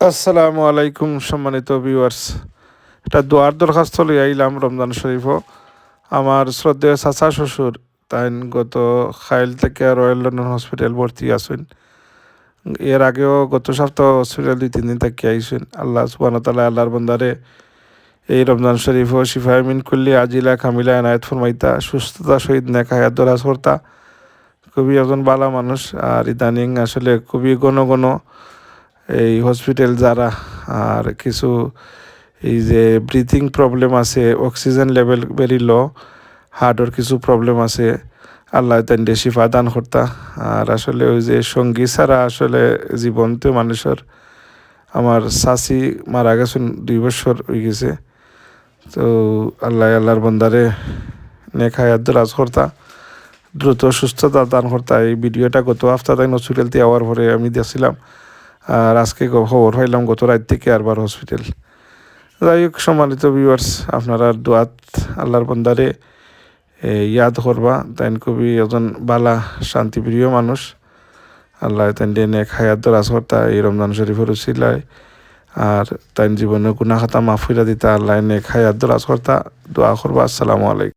আসসালামু আলাইকুম সম্মানিত ভিউয়ার্স। এটা দোয়ার দরখাস্ত লই আইলাম রমজান শরীফও। আমার শ্রদ্ধেয় চাচা শ্বশুর তাই গত খাইল থেকে রয়্যাল লন্ডন হসপিটাল ভর্তি আছেন। এর আগেও গত সপ্তাহ হসপিটাল 2-3 দিন থাকি আইসেন। আল্লাহ সুবহানাহু ওয়া তাআলা আল্লাহর বান্দারে এই রমজান শরীফও শিফায়ে মিন কুল্লি আজিলা কামিলা এনায়েত ফরমাইতা, সুস্থতা সহিত নেক হায়াত দরাজ করতা। খুবই একজন ভালো মানুষ। আর ইদানিং আসলে খুবই ঘন ঘন এই হসপিটাল যারা, আর কিছু এই যে ব্রিথিং প্রবলেম আছে, অক্সিজেন লেভেল ভেরি লো, হার্টের কিছু প্রবলেম আছে, আল্লাহ তান শিফা দান করতা। আর আসলে ওই যে সঙ্গী ছাড়া আসলে জীবন তো মানুষের, আমার চাচি মারা গেছেন 2 বছর হয়ে গেছে। তো আল্লাহর বন্দারে নেক হায়াত দরাজ করতা, দ্রুত সুস্থতা দান করতা। এই ভিডিওটা গত হপ্তাহ তাই হসপিটালতে যাওয়ার পরে আমি দেখছিলাম, আর আজকে খবর পাইলাম গত রাত থেকে আরবার হসপিটাল। যাই হোক সম্মানিত ভিউয়ার্স, আপনারা দোয়াত আল্লাহর বন্দারে ইয়াদ করবা। তাই খুবই একজন বালা শান্তিপ্রিয় মানুষ। আল্লাহ তাই নেক হায়াত দরাজ করতা এই রমজান শরীফের উসিলায়। আর তাই জীবনে গুনাহ খাতা মাফ কইরা দিতা, আল্লাহ নেক হায়াত দরাজ করতা। দোয়া করবা। আসসালামু আলাইকুম।